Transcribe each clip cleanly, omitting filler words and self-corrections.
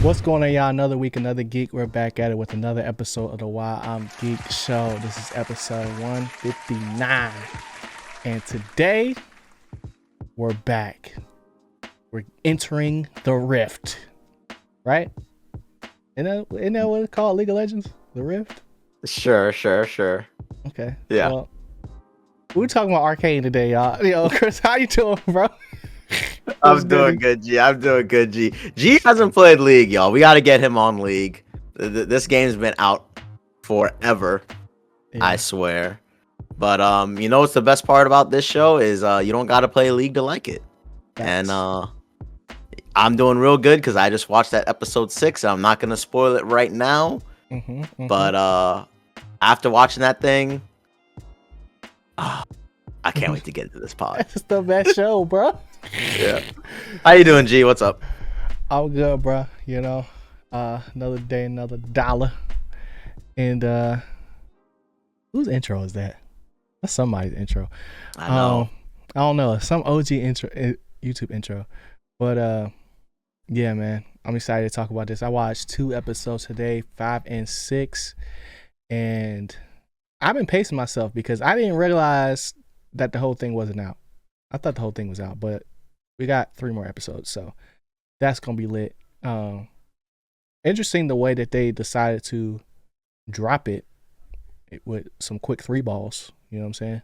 What's going on, y'all? Another week, another geek. We're back at it with another episode of the Why I'm Geek show. This is episode 159. And today, we're back. We're entering the Rift. Right? Isn't that what it's called? League of Legends? The Rift? Sure. Okay. Yeah. Well, we're talking about Arcane today, y'all. Yo, Chris, how you doing, bro? I'm doing good, G. G hasn't played League, y'all. We got to get him on League. This game's been out forever, I swear. But you know what's the best part about this show is you don't got to play League to like it. That's... And I'm doing real good because I just watched that episode 6. And I'm not gonna spoil it right now. But after watching that thing, I can't wait to get into this pod. It's the best show, bro. Yeah. How you doing, G? What's up? I'm good, bro. You know, another day, another dollar. And whose intro is that? That's somebody's intro. I know. I don't know. Some OG intro, YouTube intro. But yeah, man. I'm excited to talk about this. I watched 2 episodes today, 5 and 6. And I've been pacing myself because I didn't realize that the whole thing wasn't out. I thought the whole thing was out, but we got 3 more episodes, so that's gonna be lit. Interesting the way that they decided to drop it with some quick 3 balls. You know what I'm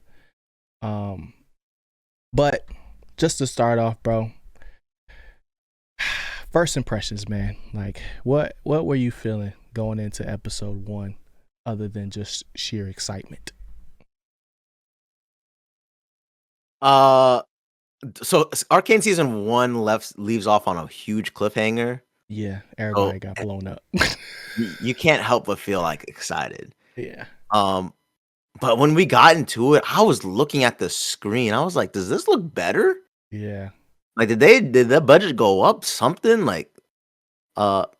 saying? But just to start off, bro. First impressions, man. Like, what were you feeling going into episode 1, other than just sheer excitement? So Arcane season 1 leaves off on a huge cliffhanger. Yeah, everybody got blown up. You can't help but feel like excited. Yeah. But when we got into it, I was looking at the screen. I was like, does this look better? Yeah. Like, did the budget go up? Something like,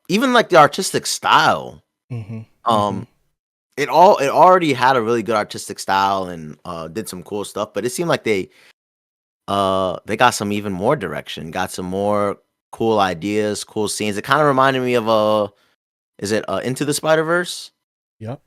even like the artistic style. It already had a really good artistic style and did some cool stuff. But it seemed like they got some even more direction, got some more cool ideas, cool scenes. It kind of reminded me of Into the Spider-Verse? Yep.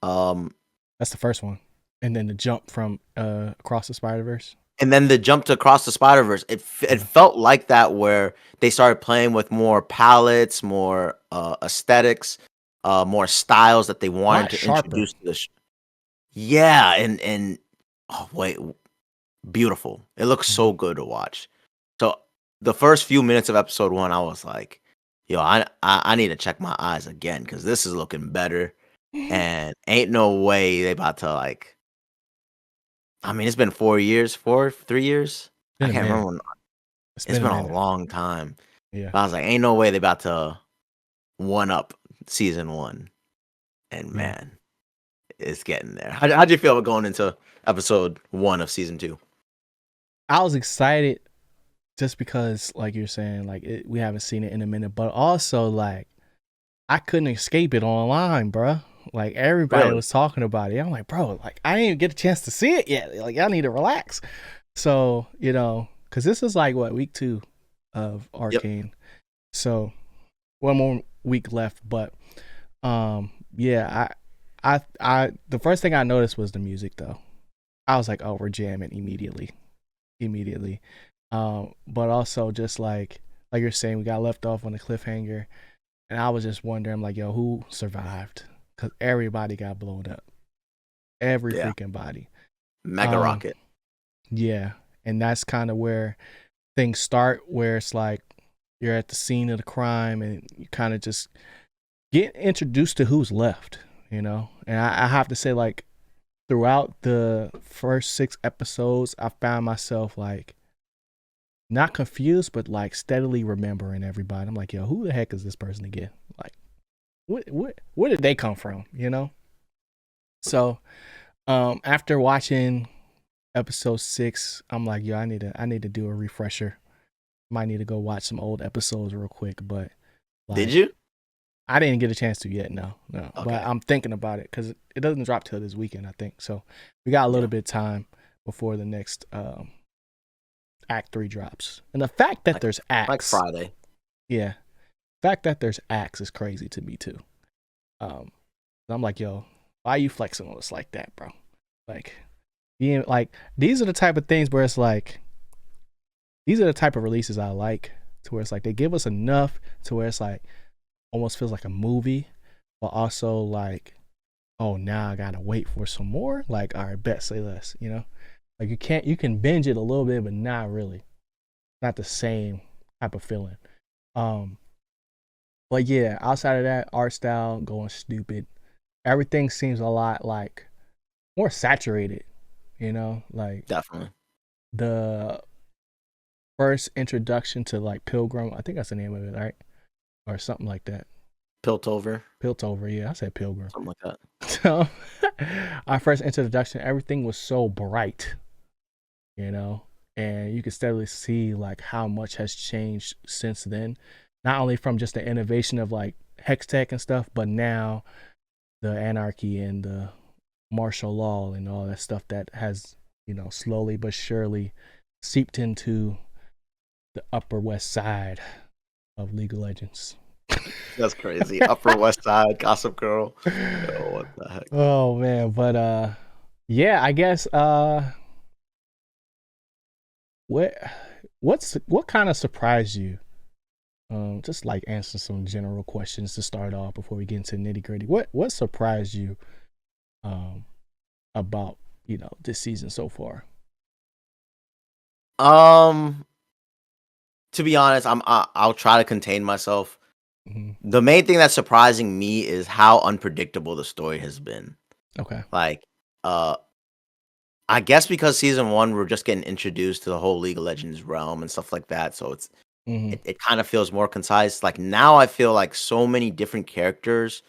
That's the first one. And then the jump from Across the Spider-Verse. And then the jump to Across the Spider-Verse. It felt like that, where they started playing with more palettes, more aesthetics, more styles that they wanted to introduce to the Yeah, and oh wait, beautiful. It looks so good to watch. So the first few minutes of episode 1, I was like, yo, I need to check my eyes again because this is looking better. And ain't no way they about to, like, I mean, it's been 3 years. I can't remember when. It's been a long time. Yeah. But I was like, ain't no way they about to one up season 1. And man, it's getting there. How'd you feel about going into episode 1 of season 2? I was excited just because, like you're saying, like we haven't seen it in a minute, but also like I couldn't escape it online, bro. Like everybody was talking about it. I'm like, bro, like I didn't even get a chance to see it yet. Like I need to relax. So, you know, because this is like what, week 2 of Arcane. Yep. So 1 more week left, but yeah, I the first thing I noticed was the music though. I was like, oh, we're jamming immediately. But also just like you're saying, we got left off on a cliffhanger, and I was just wondering, like, yo, who survived? Because everybody got blown up. Every freaking body. Mega rocket. Yeah. And that's kind of where things start, where it's like you're at the scene of the crime and you kind of just get introduced to who's left, you know? And I have to say, like, throughout the first 6 episodes, I found myself, like, not confused, but, like, steadily remembering everybody. I'm like, yo, who the heck is this person again? Like, where did they come from, you know? So after watching episode 6, I'm like, yo, I need to do a refresher. Might need to go watch some old episodes real quick. But like, did you? I didn't get a chance to yet. No. Okay. But I'm thinking about it because it doesn't drop till this weekend, I think. So we got a little bit of time before the next Act 3 drops. And the fact that there's acts, like Friday. Yeah. fact that there's acts is crazy to me too. I'm like, yo, why are you flexing on us like that, bro? Like, being like, these are the type of things where it's like, these are the type of releases I like, to where it's like they give us enough to where it's like almost feels like a movie, but also like, oh, now I gotta wait for some more. Like, all right, bet, say less, you know? Like you can binge it a little bit, but not really. Not the same type of feeling. But yeah, outside of that, art style going stupid. Everything seems a lot like more saturated, you know? Like Definitely. the first introduction to like Pilgrim, I think that's the name of it, right? Or something like that. Piltover. Piltover, yeah, I said Pilgrim. Something like that. So our first introduction, everything was so bright, you know, and you could steadily see like how much has changed since then. Not only from just the innovation of like hex tech and stuff, but now the anarchy and the martial law and all that stuff that has, you know, slowly but surely seeped into the Upper West Side of League of Legends. That's crazy. Upper West Side, Gossip Girl. Oh, what the heck? Oh man, but yeah, I guess what kind of surprised you? Just like answer some general questions to start off before we get into nitty gritty. What surprised you about, you know, this season so far? To be honest, I'll try to contain myself. Mm-hmm. The main thing that's surprising me is how unpredictable the story has been. Okay. Like, I guess because season 1 we're just getting introduced to the whole League of Legends realm and stuff like that, so it kind of feels more concise. Like now I feel like so many different characters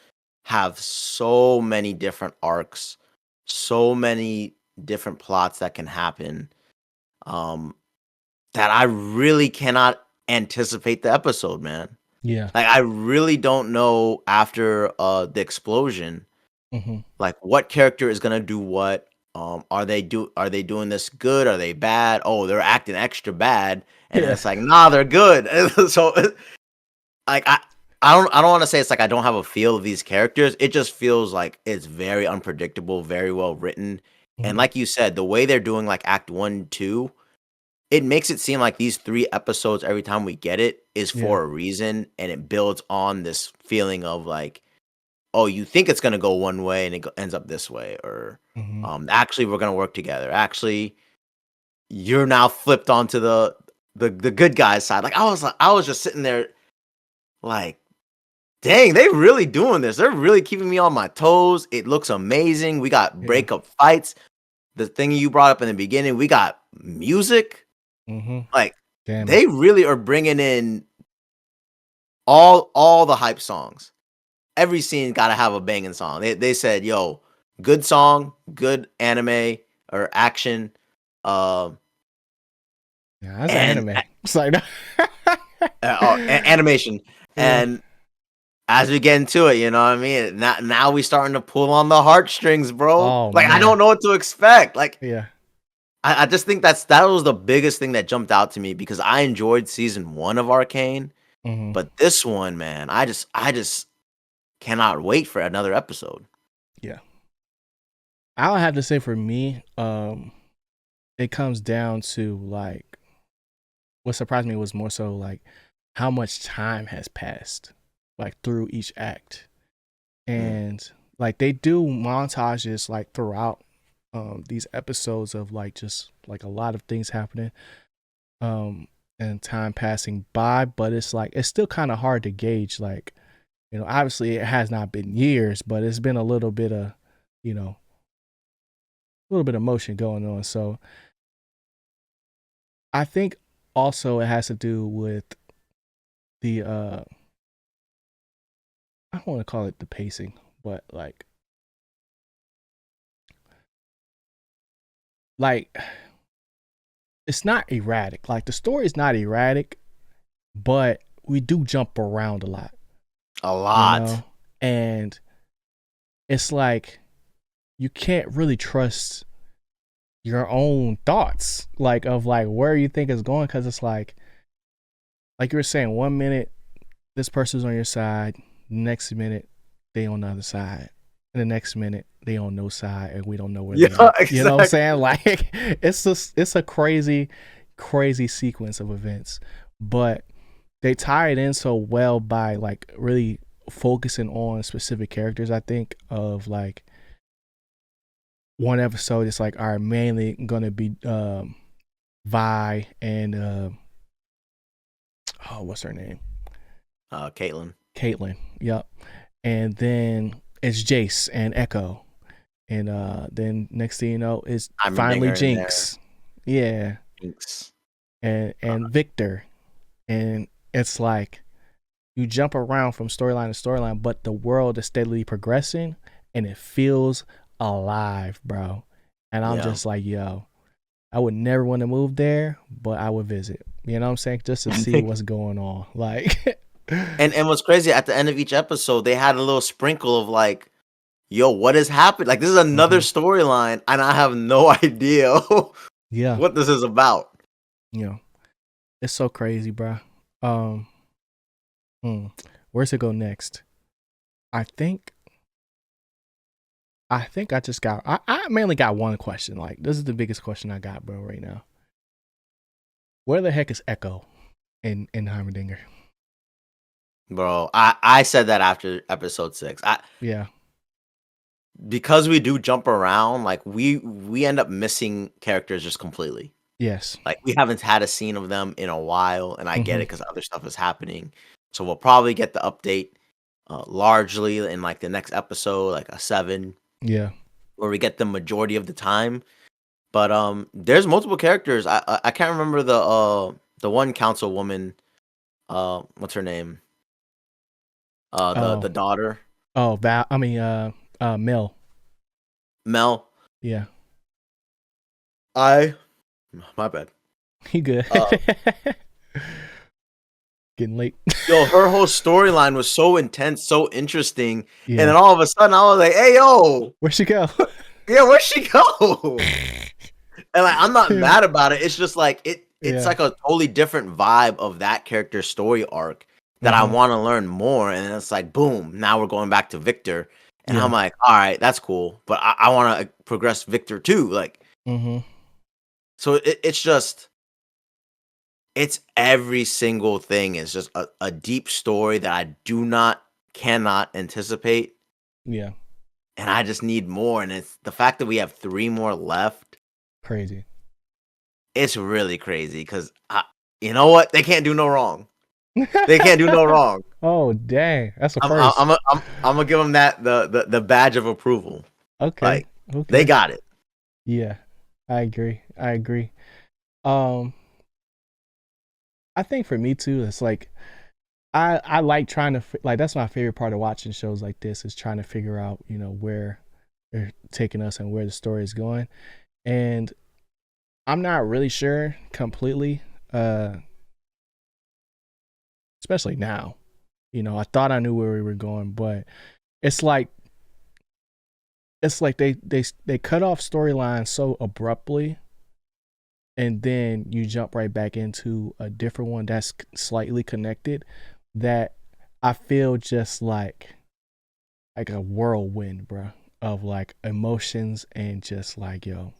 have so many different arcs, so many different plots that can happen. That I really cannot anticipate the episode, man. Yeah. Like I really don't know after the explosion, like what character is gonna do what. Are they doing this good? Are they bad? Oh, they're acting extra bad, and Yeah. it's like, nah, they're good. So, like, I don't want to say it's like I don't have a feel of these characters. It just feels like it's very unpredictable, very well written, and like you said, the way they're doing like Act 1, 2, it makes it seem like these 3 episodes every time we get it is for a reason, and it builds on this feeling of like, oh, you think it's gonna go one way and it ends up this way, or actually we're gonna work together. Actually, you're now flipped onto the good guy's side. Like I was just sitting there, like, dang, they really doing this. They're really keeping me on my toes. It looks amazing. We got breakup fights. The thing you brought up in the beginning, we got music. Like they really are bringing in all the hype songs. Every scene got to have a banging song. They said, yo, good song, good anime or action. Yeah, that's anime. It's like animation. Yeah. And as we get into it, you know what I mean? Now we starting to pull on the heartstrings, bro. Oh, like, man. I don't know what to expect. Like, yeah. I just think that was the biggest thing that jumped out to me because I enjoyed season 1 of Arcane. But this one, man, I just cannot wait for another episode. Yeah. I'll have to say for me, it comes down to like what surprised me was more so like how much time has passed like through each act. And like they do montages like throughout these episodes of like just like a lot of things happening and time passing by, but it's like it's still kind of hard to gauge, like, you know, obviously it has not been years, but it's been a little bit of, you know, a little bit of motion going on. So I think also it has to do with the I don't want to call it the pacing, but like it's not erratic. Like the story is not erratic, but we do jump around a lot. A lot. You know? And it's like you can't really trust your own thoughts, like of like where you think it's going, because it's like you were saying, 1 minute this person's on your side. Next minute, they on the other side. And the next minute, they on no side, and we don't know where they are. Exactly. You know what I'm saying? Like it's a crazy, crazy sequence of events, but they tie it in so well by like really focusing on specific characters. I think of like one episode, it's like, all right, mainly gonna be Vi and what's her name? Caitlyn. Caitlyn. Yep. And then it's Jace and Echo. And then next thing you know, it's finally Jinx. Yeah. Jinx. And Victor. And it's like you jump around from storyline to storyline, but the world is steadily progressing and it feels alive, bro. And I'm just like, yo, I would never want to move there, but I would visit. You know what I'm saying? Just to see what's going on. Like and what's crazy, at the end of each episode, they had a little sprinkle of like, yo, what has happened? Like, this is another storyline, and I have no idea what this is about. Yeah. It's so crazy, bro. Where's it go next? I think I just got I mainly got one question. Like, this is the biggest question I got, bro, right now. Where the heck is Echo in Heimerdinger? Bro, I said that after episode 6. Yeah. Because we do jump around, like we end up missing characters just completely. Yes. Like, we haven't had a scene of them in a while, and I get it because other stuff is happening. So we'll probably get the update largely in like the next episode, like a 7. Yeah. Where we get the majority of the time. But there's multiple characters. I can't remember the one councilwoman. What's her name? The daughter. Oh, Mel. Mel. Yeah. My bad. You good? Getting late. Yo, her whole storyline was so intense, so interesting, and then all of a sudden I was like, "Hey, yo, where'd she go?" Yeah, where'd she go? And like, I'm not mad about it. It's just like it's like a totally different vibe of that character's story arc that I want to learn more. And it's like, boom, now we're going back to Victor, and I'm like, all right, that's cool, but I want to progress Victor too. Like, so it's just. It's every single thing is just a deep story that I cannot anticipate. Yeah. And I just need more. And it's the fact that we have 3 more left. Crazy. It's really crazy because, you know what? They can't do no wrong. They can't do no wrong. Oh, dang. That's a first. I'm going to give them that, the badge of approval. Okay. Like, they got it. Yeah, I agree. I think for me too, it's like I like trying to like, that's my favorite part of watching shows like this, is trying to figure out, you know, where they're taking us and where the story is going. And I'm not really sure completely, especially now. You know, I thought I knew where we were going, but it's like they cut off storylines so abruptly, and then you jump right back into a different one that's slightly connected, that I feel just like a whirlwind, bro, of like emotions, and just like, yo,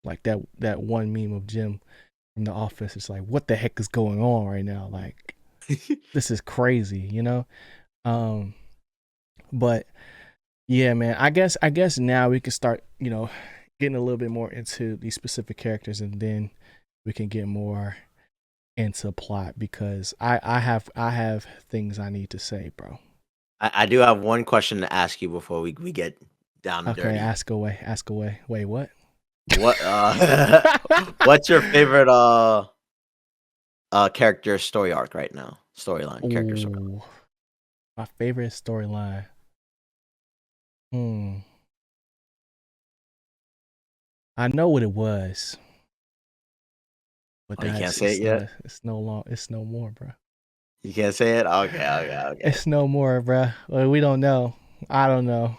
like that one meme of Jim from The Office. It's like, what the heck is going on right now? Like, this is crazy, you know? But yeah, man, I guess now we can start, you know, getting a little bit more into these specific characters, and then we can get more into plot, because I have things I need to say, bro. I do have one question to ask you before we get down to dirty. Okay, ask away. Wait, what? What's your favorite character story arc right now? Character story. My favorite storyline. I know what it was. But you can't say it yet? It's no more, bro. You can't say it? Okay. It's no more, bro. Well, we don't know. I don't know.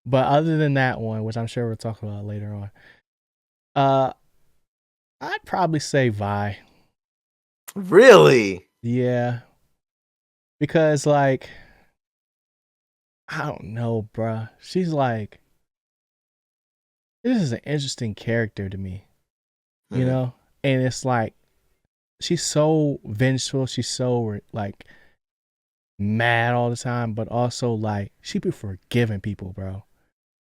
But other than that one, which I'm sure we'll talk about later on, I'd probably say Vi. Really? Yeah. because like I don't know, bruh. She's like, this is an interesting character to me, you Mm-hmm. know? And it's like, she's so vengeful. She's so like mad all the time, but also like, she be forgiving people, bro.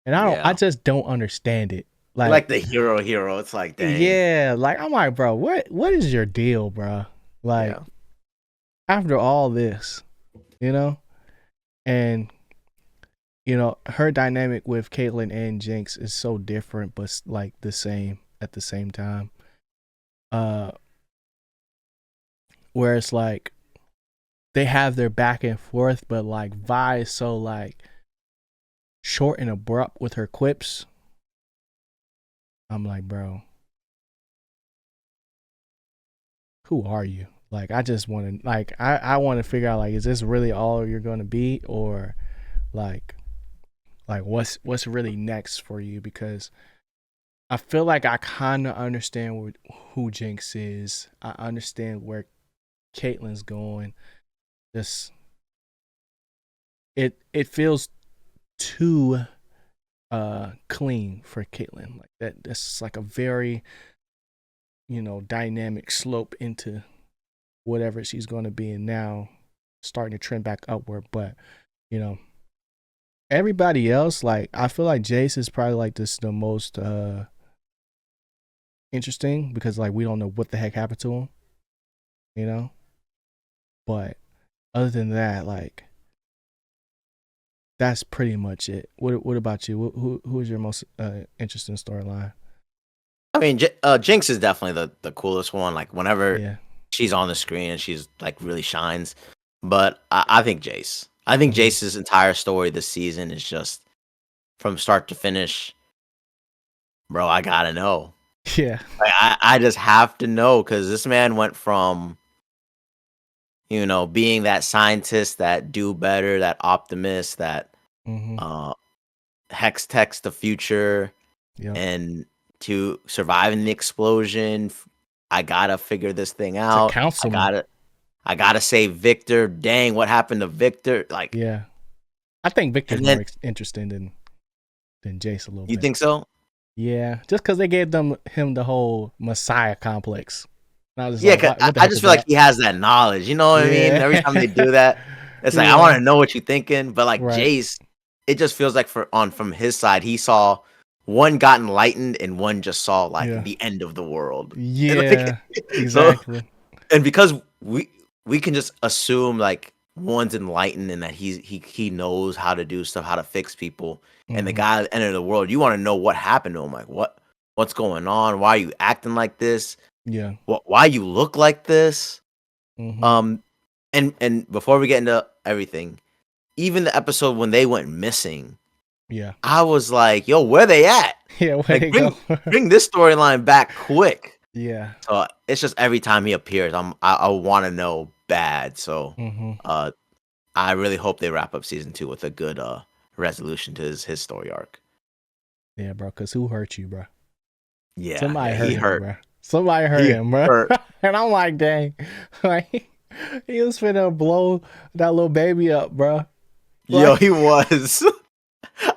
And I Yeah. just don't understand it. You're Like, like the hero. It's like, dang. yeah, like, I'm like, bro, what is your deal, bro? Like, Yeah. after all this, you know? And, her dynamic with Caitlyn and Jinx is so different, but like the same at the same time. Uh, where it's like they have their back and forth, but like Vi is so like short and abrupt with her quips. I'm like, bro, who are you? Like, I just want to like I want to figure out like, is this really all you're gonna be, or like what's really next for you? Because I feel like I kind of understand who Jinx is. I understand where Caitlyn's going. Just it feels too clean for Caitlyn. Like that's like a very, dynamic slope into whatever she's going to be, and now starting to trend back upward. But you know, everybody else, like I feel like Jace is probably like this the most interesting, because like we don't know what the heck happened to him, you know. But other than that, like that's pretty much it. What about you? Who is your most interesting storyline? I mean, Jinx is definitely the coolest one. Like whenever Yeah. she's on the screen and she's like really shines. But I think Jace. I think Mm-hmm. Jace's entire story this season is just from start to finish, bro. I gotta know. Yeah. Like, I just have to know because this man went from being that scientist, that do better, that optimist, that Mm-hmm. uh hex text the future, Yep. and to surviving the explosion. I gotta figure this thing To out. councilman. I gotta save Victor. Dang, what happened to Victor? Like, Yeah. I think Victor's and then more interesting than Jace a little you bit. think so? Yeah, just because they gave him the whole Messiah complex. And I was just Yeah, like, 'cause what the I heck just is feel like that? he has that knowledge. You know what I mean? Every time they Yeah. do that, it's like I want Yeah. to know what you're thinking. But like Right. Jace, it just feels like from his side, he saw one got enlightened and one just saw like Yeah. the end of the world. And like, Yeah. so Exactly. and because we can just assume like one's enlightened and that he knows how to do stuff, how to fix people, and the Mm-hmm. guy at the end of the world, you want to know what happened to him, like what's going on, why are you acting like this, Yeah. why you look like this, Mm-hmm. um, and before we get into everything, even the episode when they went missing, Yeah. I was like, yo, where they at? Yeah. Where Like they go? bring this storyline back quick. Yeah. So it's just every time he appears, I want to know bad. So Mm-hmm. uh, I really hope they wrap up season 2 with a good resolution to his story arc. Yeah, bro. Cause who hurt you, bro? Yeah, Somebody he hurt him, hurt. bro. Somebody hurt He him, bro. hurt. And I'm like, dang, like he was finna blow that little baby up, bro. Yo, Like, he was.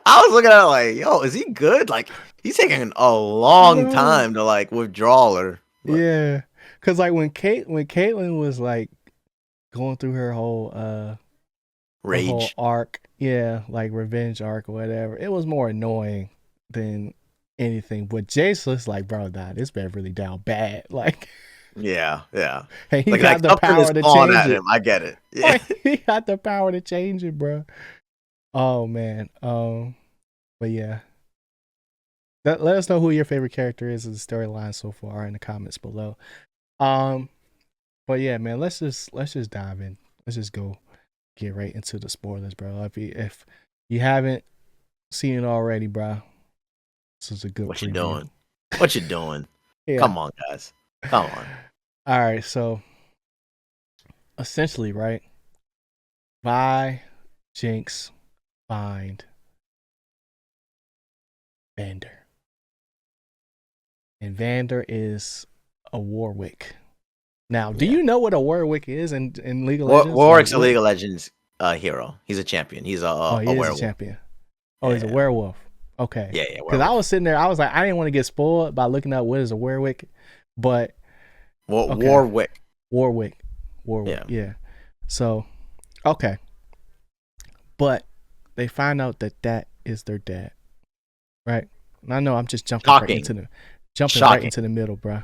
I was looking at it like, yo, is he good? Like he's taking a long bro. time to like withdraw her. But Yeah, cause like when Caitlyn was like going through her whole rage. arc, yeah, like revenge arc or whatever, it was more annoying than anything. But Jace was like, bro, nah, this man really down bad. Like, Yeah. and he Like got the something is power to clawing change at it. him. I get it. Yeah. Like, he got the power to change it, bro. Oh man. But yeah. Let us know who your favorite character is in the storyline so far in the comments below. Um, but yeah, man, let's just dive in. Let's just go get right into the spoilers, bro. If you haven't seen it already, bro, this is a good What you preview. doing? What you doing? Yeah. Come on, guys. Come on. All right. So essentially, right, Vi, Jinx, find Vander, and Vander is a Warwick. Now, do Yeah. you know what a Warwick is in League of Legends? Like Warwick's a what? League of Legends hero. He's a champion. He's Oh, he a is a werewolf. champion. Oh, he's a Yeah. werewolf. Okay. Yeah, Because I was werewolf. sitting there, I was like, I didn't want to get spoiled by looking up what is a Warwick, but okay, Warwick. Warwick, Yeah. yeah. So, okay, but they find out that that is their dad, right? And I know I'm just Shocking. jumping right Shocking. into the middle, bro.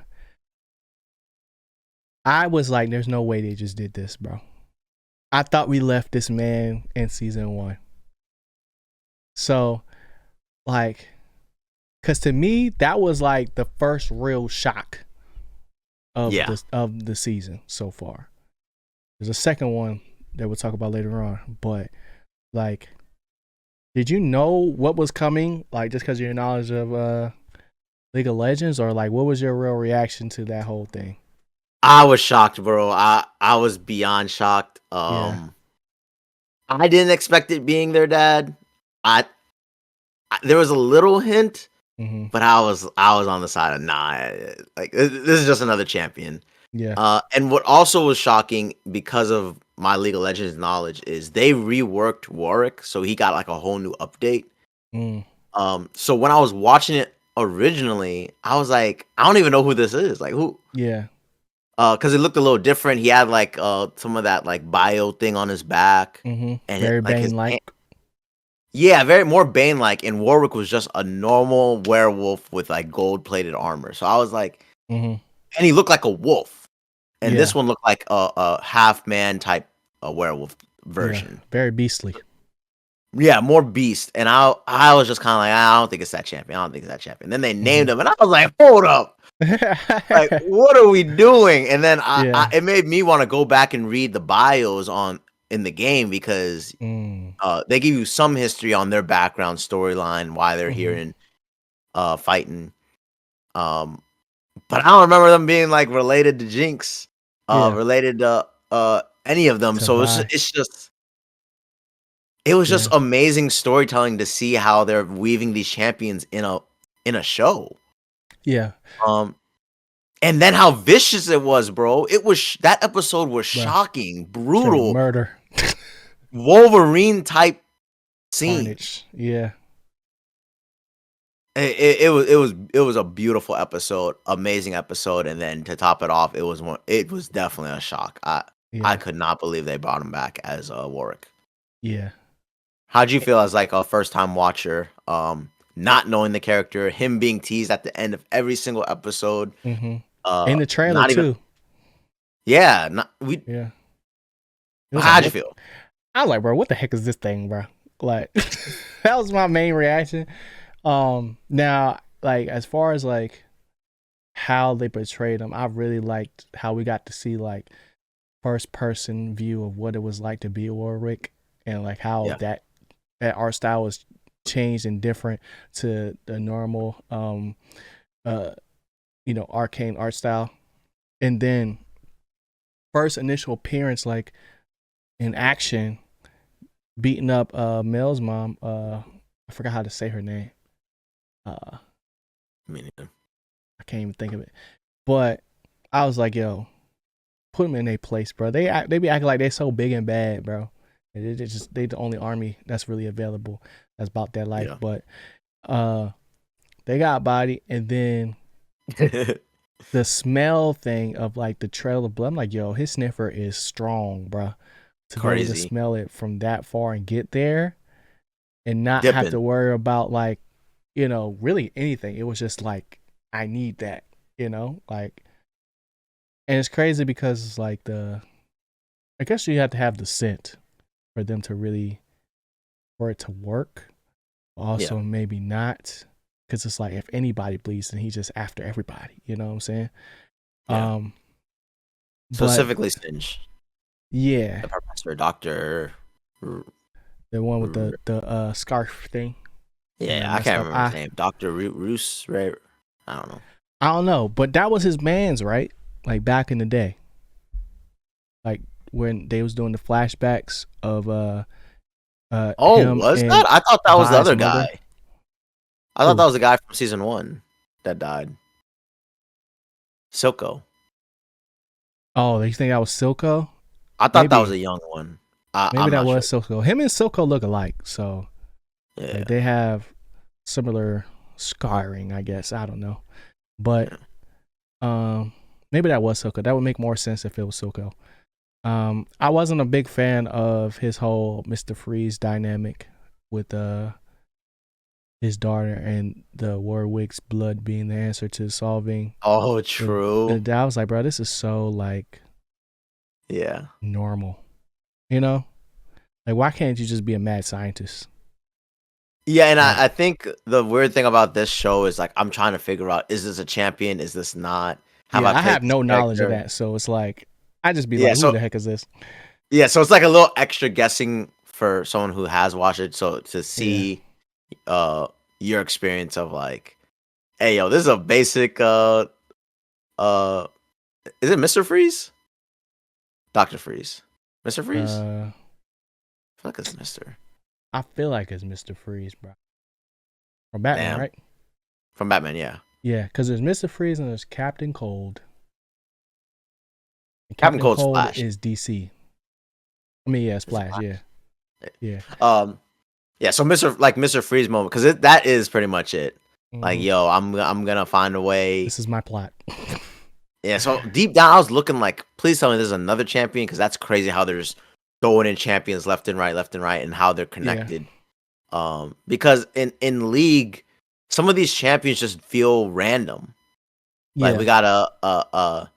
I was like, there's no way they just did this, bro. I thought we left this man in season 1. So, like, because to me, that was like the first real shock of the season so far. There's a second one that we'll talk about later on, but like, did you know what was coming? Like, just because of your knowledge of League of Legends, or like, what was your real reaction to that whole thing? I was shocked, bro. I was beyond shocked. Yeah. I didn't expect it being their dad. I there was a little hint, but I was on the side of nah. Like this is just another champion. Yeah. And what also was shocking because of my League of Legends knowledge is they reworked Warwick, so he got like a whole new update. So when I was watching it originally, I was like, I don't even know who this is. Like who? Yeah. Because it looked a little different. He had like some of that like bio thing on his back, and Very like his Bane-like. yeah, very more Bane like. And Warwick was just a normal werewolf with like gold plated armor. So I was like, and he looked like a wolf, and this one looked like a half man type werewolf version. Yeah. Very beastly. Yeah, more beast. And I was just kind of like, I don't think it's that champion. I don't think it's that champion. Then they named him, and I was like, hold up. Like, what are we doing? And then it made me want to go back and read the bios in the game because they give you some history on their background storyline, why they're here and fighting. But I don't remember them being like related to Jinx, related to any of them. So it was just amazing storytelling to see how they're weaving these champions in a show. Yeah. And then how vicious it was, bro. It was that episode was shocking, brutal, murder, Wolverine type scene. Carnage. Yeah. It was a beautiful episode, amazing episode, and then to top it off, it was definitely a shock. I could not believe they brought him back as Warwick. Yeah. How'd you feel as like a first time watcher? Not knowing the character, him being teased at the end of every single episode. In the trailer too. Yeah. How'd you feel? I was like, bro, what the heck is this thing, bro? Like, that was my main reaction. Now, like, as far as like how they portrayed him, I really liked how we got to see like first person view of what it was like to be a Warwick, and like how that art style was changed and different to the normal Arcane art style. And then first initial appearance, like in action, beating up Mel's mom. I forgot how to say her name. Me neither. I can't even think of it. But I was like, yo, put them in their place, bro. They be acting like they're so big and bad, bro. They the only army that's really available that's about that life. But they got body, and then the smell thing of like the trail of blood. I'm like, yo, his sniffer is strong, bro. To be able to smell it from that far and get there, and not have to worry about like, really anything. It was just like, I need that, like, and it's crazy because it's like I guess you have to have the scent for them to really, for it to work. Also, maybe not, because it's like if anybody bleeds, then he's just after everybody. You know what I'm saying? Yeah. Specifically, Singe. Yeah. The professor, doctor. The one with the scarf thing. Yeah, I can't remember his name. Dr. Roos, right? I don't know, but that was his man's, right? Like back in the day. Like when they was doing the flashbacks of was that? I thought that was the other guy. I thought that was the guy from season 1 that died. Silco. Oh, you think that was Silco? I thought that was Maybe. a young one. Maybe I'm that not sure. was Silco. Him and Silco look alike, so Yeah. like they have similar scarring, I guess. I don't know, but Yeah. maybe that was Silco. That would make more sense if it was Silco. I wasn't a big fan of his whole Mr. Freeze dynamic with his daughter and the Warwick's blood being the answer to solving. Oh, true. I was like, bro, this is so like Yeah. normal, you know? Like, why can't you just be a mad scientist? Yeah, and Like, I think the weird thing about this show is like I'm trying to figure out, is this a champion? Is this not? Have I yeah, I played have this no knowledge of character? that, so it's like I just be Yeah, like, who so the heck is this? so it's like a little extra guessing for someone who has watched it. So to Yeah. see your experience of like, hey yo, this is a basic uh is it Mr. Freeze? Dr. Freeze. Mr. Freeze? Uh, I feel like it's Mr. I feel like it's Mr. Freeze, bro. Or Batman, Damn. right? From Batman, yeah. Yeah, because there's Mr. Freeze and there's Captain Cold. And Captain Captain Cold's Cold Flash. is DC. I mean, yeah, it's Is it Flash. Yeah, Flash? yeah. Yeah, so Mr. Freeze moment, because that is pretty much it. Like, Mm-hmm. yo, I'm gonna find a way. This is my plot. Yeah, so deep down, I was looking like, please tell me there's another champion, because that's crazy how there's throwing in champions left and right, and how they're Yeah, connected. Because in League, some of these champions just feel random. Like yeah. we got a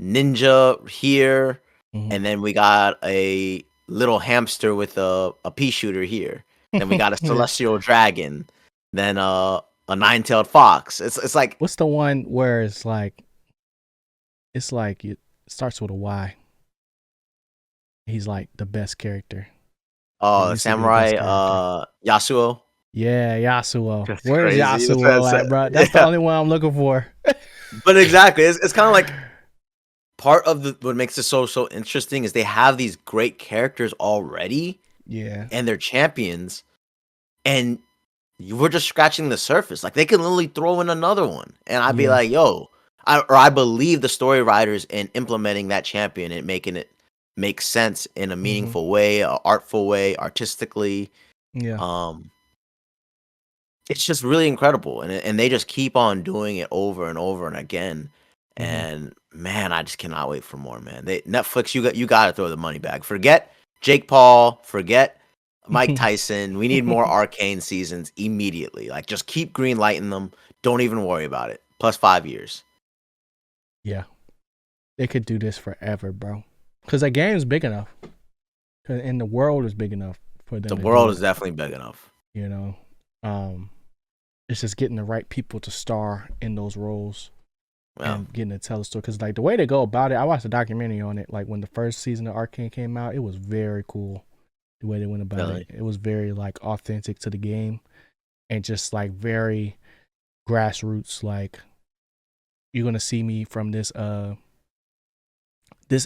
ninja here, Mm-hmm. and then we got a little hamster with a pea shooter here. Then we got a Yeah. celestial dragon. Then a nine-tailed fox. It's like, What's the one where it's like it starts with a Y. He's like the best character. Or the used to be the samurai best character. Yasuo. Yeah, Yasuo. That's Where's crazy. That's what I Yasuo said. at, bro? That's the Yeah, only one I'm looking for. but exactly, it's kind of like part of what makes it so interesting is they have these great characters already, Yeah. and they're champions, and you were just scratching the surface. Like they can literally throw in another one, and I'd be Yeah. like, "Yo," I believe the story writers in implementing that champion and making it make sense in a Mm-hmm. meaningful way, a artful way, artistically. Yeah. Um, it's just really incredible, and they just keep on doing it over and over and again. Mm-hmm. And man, I just cannot wait for more. Man, Netflix, you got to throw the money back. Forget Jake Paul. Forget Mike Tyson. We need more Arcane seasons immediately. Like, just keep green lighting them. Don't even worry about it. Plus 5 years. Yeah. They could do this forever, bro. Because that game's big enough. And the world is big enough for them The to do world it. is definitely big enough. You know? It's just getting the right people to star in those roles Yeah. and getting to tell the story. Because like the way they go about it, I watched a documentary on it. Like when the first season of Arcane came out, it was very cool. The way they went about Really. it, it was very like authentic to the game, and just like very grassroots. Like you're gonna see me from this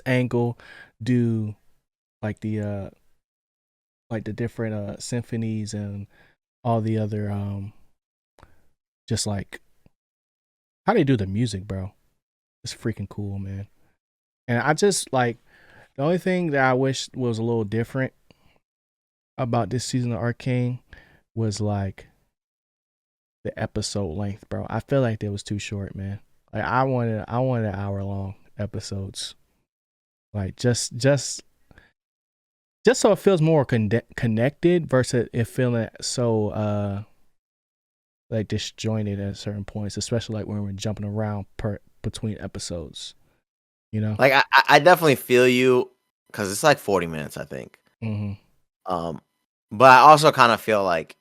angle, do like the different symphonies and all the other just like how they do the music, bro. It's freaking cool, man. And I just like the only thing that I wish was a little different about this season of Arcane was like the episode length, bro. I feel like that was too short, man. Like I wanted hour-long episodes. Like just so it feels more connected versus it feeling so like disjointed at certain points, especially like when we're jumping around between episodes. You know? Like I definitely feel you, because it's like 40 minutes, I think. Mm-hmm. But I also kind of feel like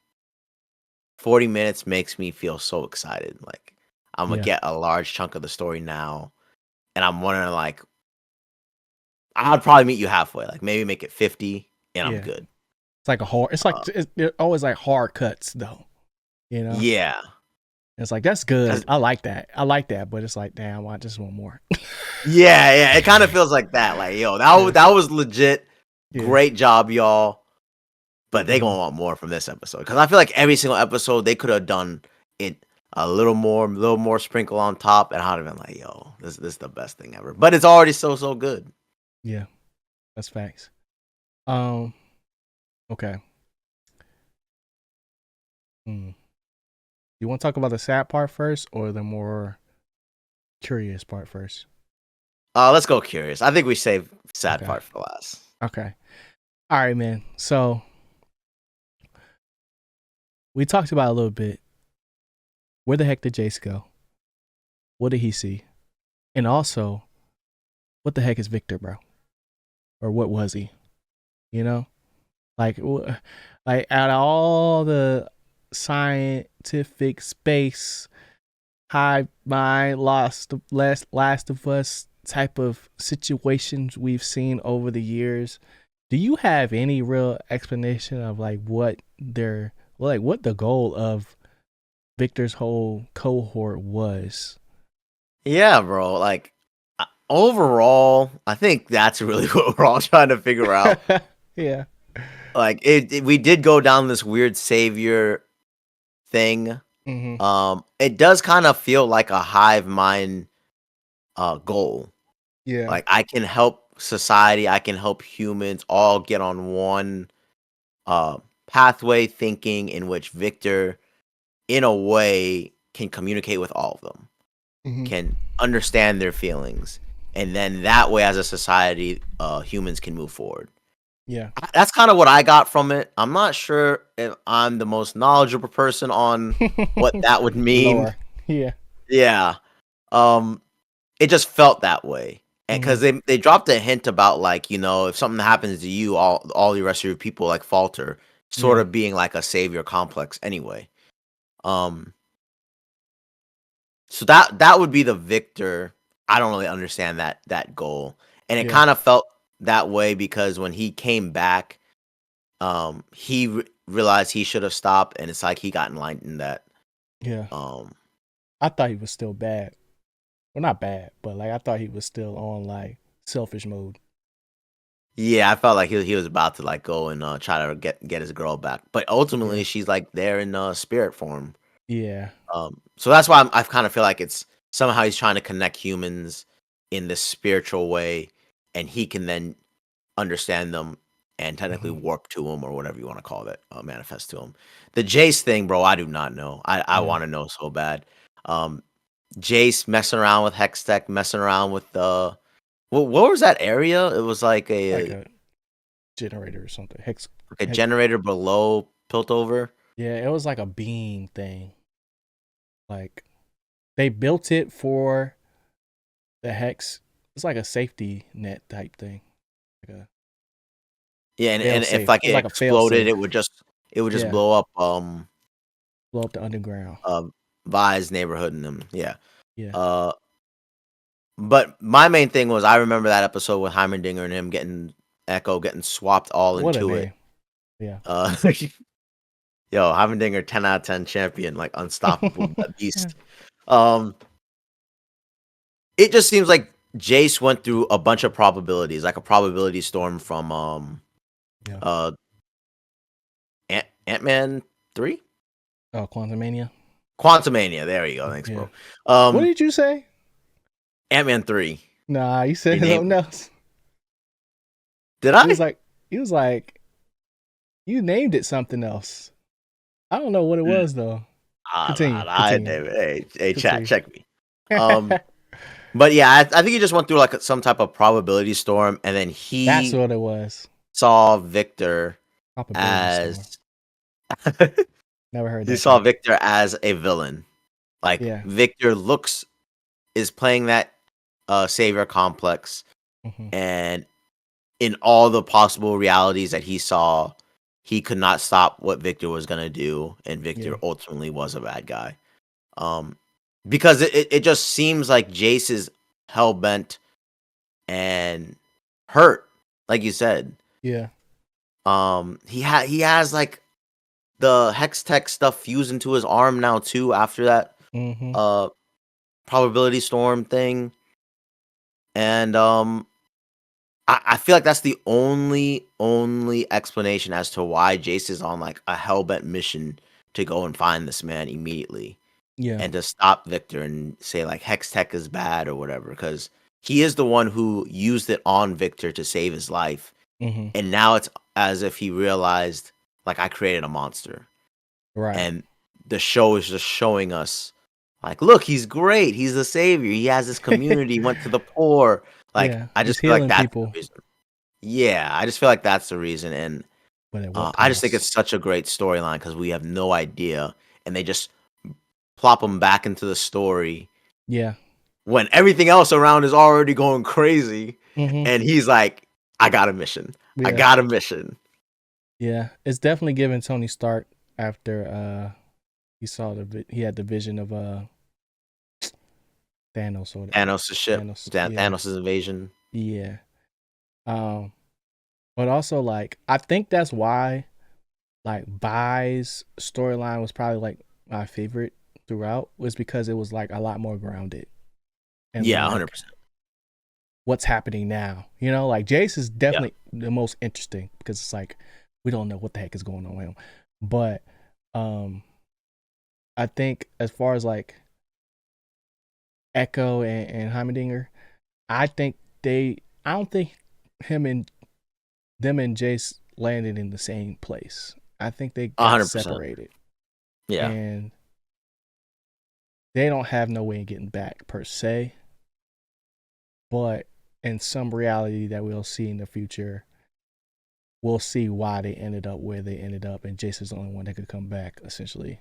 40 minutes makes me feel so excited. Like I'm gonna Yeah. get a large chunk of the story now, and I'm wondering like I'd probably meet you halfway. Like maybe make it 50, and I'm Yeah. good. It's like a hard. It's like they're always like hard cuts though. You know? Yeah, It's like that's good. 'cause- I like that. But it's like damn, I just want more. yeah. It kind of feels like that. Like yo, that was legit. Yeah. Great job, y'all. But they gonna want more from this episode, because I feel like every single episode they could have done it a little more sprinkle on top, and I'd have been like, "Yo, this is the best thing ever." But it's already so good. Yeah, that's facts. Okay. You want to talk about the sad part first, or the more curious part first? Let's go curious. I think we save sad part for last. Okay. All right, man. So we talked about a little bit. Where the heck did Jace go? What did he see? And also, what the heck is Victor, bro? Or what was he? You know, like out of all the scientific space, hive mind, Last of Us type of situations we've seen over the years, do you have any real explanation of like what the goal of Victor's whole cohort was? Yeah, bro. Like overall, I think that's really what we're all trying to figure out. Yeah. Like we did go down this weird savior thing. It does kind of feel like a hive mind goal. Yeah. Like I can help society, I can help humans all get on one pathway thinking in which Victor, in a way, can communicate with all of them, can understand their feelings, and then that way, as a society, humans can move forward. Yeah. That's kind of what I got from it. I'm not sure if I'm the most knowledgeable person on what that would mean. Lore. Yeah. Yeah. It just felt that way. And because they dropped a hint about, like, you know, if something happens to you, all the rest of your people like falter, sort of being like a savior complex anyway. So that would be the Victor. I don't really understand that goal. And it kind of felt that way because when he came back, he realized he should have stopped, and it's like he got enlightened that. Yeah. I thought he was still bad. Well, not bad, but like I thought he was still on like selfish mode. Yeah, I felt like he was about to like go and try to get his girl back, but ultimately she's like there in spirit form. Yeah. So that's why I kind of feel like it's somehow he's trying to connect humans in this spiritual way, and he can then understand them and technically warp to them or whatever you want to call it, manifest to them. The Jace thing, bro, I do not know. I want to know so bad. Jace messing around with Hextech, messing around with the what was that area? It was like a generator or something. Hex generator below Piltover. Yeah, it was like a beam thing. Like they built it for the Hex. It's like a safety net type thing. Like and if like it exploded, it would just blow up the underground. Vi's neighborhood and them. Yeah. But my main thing was I remember that episode with Heimerdinger and him getting swapped all into it. Yeah. Yo, Heimerdinger 10 out of 10 champion, like unstoppable beast. It just seems like Jace went through a bunch of probabilities, like a probability storm from Ant-Man 3? Oh, Quantumania? Quantumania, there you go. Thanks, bro. What did you say? Ant-Man 3. Nah, you said something else. Did I? He was like, you named it something else. I don't know what it was though. Continue. Hey, chat, check me. But yeah, I think he just went through like some type of probability storm, and then that's what it was. Saw Victor as never heard that. He saw Victor as a villain. Like Victor is playing that savior complex, and in all the possible realities that he saw, he could not stop what Victor was gonna do, and Victor ultimately was a bad guy. Because it just seems like Jace is hell-bent and hurt, like you said. Yeah. He has like the Hextech stuff fused into his arm now too after that probability storm thing. And I feel like that's the only explanation as to why Jace is on like a hell-bent mission to go and find this man immediately. Yeah. and to stop Victor and say like Hex Tech is bad or whatever, because he is the one who used it on Victor to save his life. Mm-hmm. And now it's as if he realized, like, I created a monster. Right. And the show is just showing us, like, look, he's great. He's the savior. He has this community. He went to the poor. Like, Yeah. I He's just feel like healing that's the people. reason. Yeah, I just feel like that's the reason. And But at what I just think cost? it's such a great storyline because we have no idea. And they just plop him back into the story Yeah. when everything else around is already going crazy. Mm-hmm. And he's like, I got a mission. I Yeah. got a mission. Yeah. It's definitely giving Tony Stark after he had the vision of Thanos or Thanos' ship. Yeah. Thanos' invasion. Yeah. Um, but also like I think that's why like Bai's storyline was probably like my favorite throughout, was because it was like a lot more grounded and Yeah, like 100%. what's happening now. You know, like Jace is definitely the most interesting because it's like we don't know what the heck is going on with him. But I think as far as like Echo and Heimerdinger, I don't think him and them and Jace landed in the same place. I think they got 100%. separated. Yeah. And they don't have no way of getting back per se. But in some reality that we'll see in the future, we'll see why they ended up where they ended up, and Jason's the only one that could come back, essentially.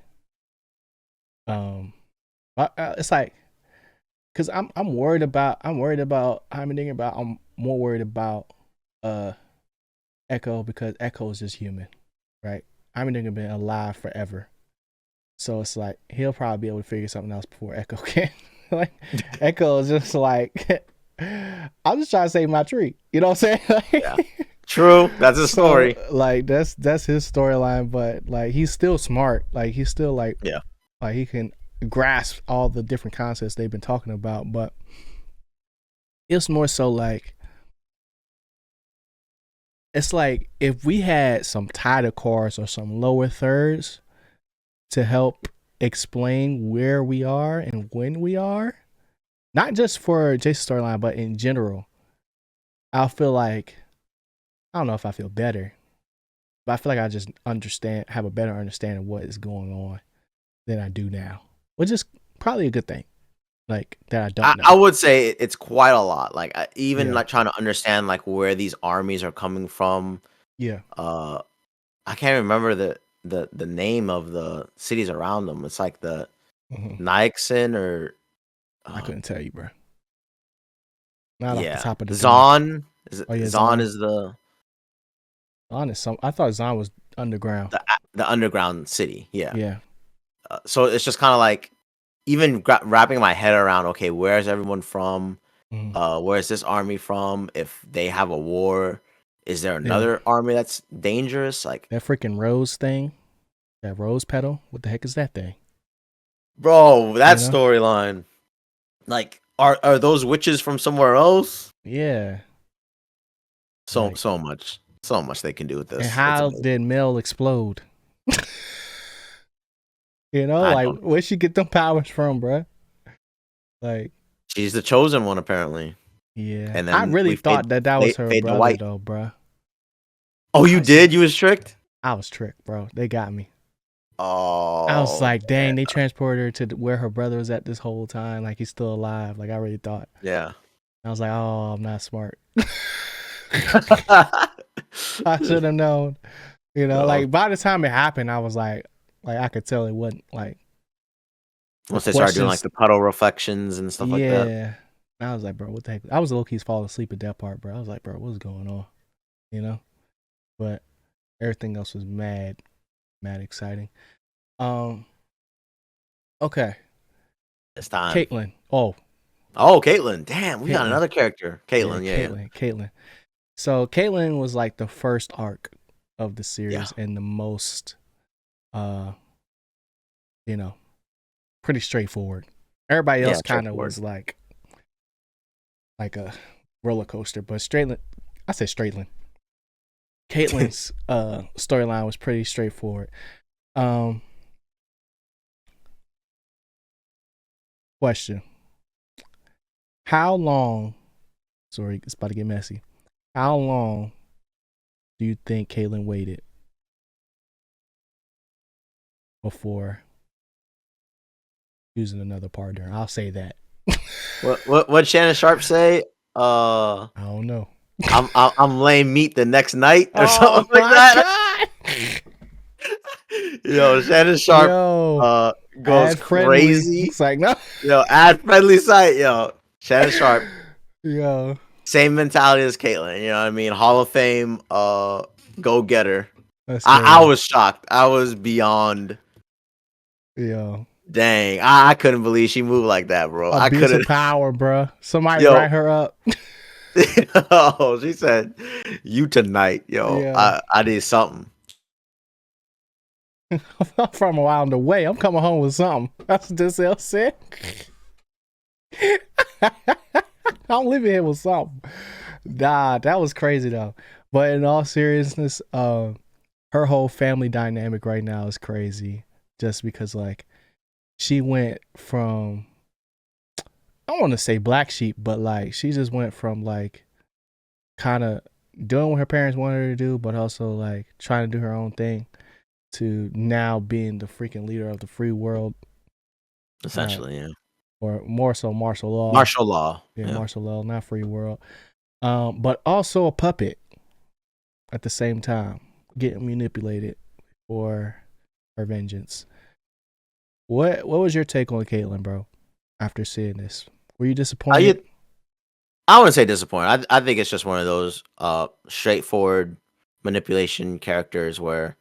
It's like, cause I'm worried about Heimerdinger, but I'm more worried about Echo, because Echo is just human, right? Heimerdinger been alive forever, so it's like he'll probably be able to figure something else before Echo can. Like Echo is just like, I'm just trying to save my tree. You know what I'm saying? Like, Yeah. True. That's his story. So, like that's his storyline, but like he's still smart. Like he's still like he can grasp all the different concepts they've been talking about. But it's more so like, it's like if we had some title cards or some lower thirds to help explain where we are and when we are, not just for Jason's storyline, but in general, I'll feel like, I don't know if I feel better, but I feel like I just have a better understanding of what is going on than I do now, which is probably a good thing. Like that I don't know. I would say it's quite a lot. Like even like trying to understand like where these armies are coming from. Yeah. I can't remember the name of the cities around them. It's like the Nyxin or I couldn't tell you, bro. Not off the top of the Zon. Is it Zon is the Zon is some. I thought Zon was underground. The underground city. Yeah. Yeah. So it's just kind of like even wrapping my head around. Okay, where's everyone from? Where's this army from? If they have a war, is there another army that's dangerous? Like that freaking rose thing, that rose petal. What the heck is that thing? Bro, that storyline. Like, are those witches from somewhere else? Yeah. So much they can do with this. And how did Mel explode? Like where'd she get them powers from, bro? Like, she's the chosen one, apparently. Yeah. And then I really thought that was her brother, though, bro. Oh, you did? You was tricked? I was tricked, bro. They got me. Oh. I was like, dang, they transported her to where her brother was at this whole time. Like, he's still alive. Like, I really thought. Yeah. I was like, oh, I'm not smart. I should have known. Like, by the time it happened, I was like I could tell it wasn't like. Once they started doing like the puddle reflections and stuff like that. Yeah. I was like, bro, what the heck? I was low-key falling asleep at that part, bro. I was like, bro, what's going on? But everything else was mad exciting. Okay. It's time. Caitlyn. Caitlyn. Damn, we got another character. Caitlyn, yeah. Caitlyn. So Caitlyn was like the first arc of the series and the most pretty straightforward. Everybody else kind of was like a roller coaster, but Caitlyn's storyline was pretty straightforward. Question: How long? Sorry, it's about to get messy. How long do you think Caitlyn waited before using another partner? I'll say that. What Shannon Sharp say? I don't know. I'm laying meat the next night or Oh something like my that. god! Yo, Shannon Sharp Yo, goes ad friendly. crazy. It's like no. Yo, ad friendly site. Yo, Shannon Sharp, Yo, same mentality as Caitlyn. You know what I mean? Hall of Fame, go getter. that's I crazy. was shocked. I was beyond. Yo, Dang, I couldn't believe she moved like that, bro. I abuse of couldn't. power, bro. Somebody Yo, write her up. oh, she said, "You tonight, yo. Yeah. I did something." I'm from a while on the way. I'm coming home with something. That's what Denzel said. I'm leaving here with something. Nah, that was crazy though. But in all seriousness, her whole family dynamic right now is crazy. Just because like she went from, I don't want to say black sheep, but like she just went from like kind of doing what her parents wanted her to do, but also like trying to do her own thing, to now being the freaking leader of the free world, Essentially, yeah. or more so martial law. Martial law. Yeah, Yeah. martial law, not free world. But also a puppet at the same time, getting manipulated for her vengeance. What was your take on Caitlyn, bro? After seeing this, were you disappointed? I wouldn't say disappointed. I think it's just one of those straightforward manipulation characters where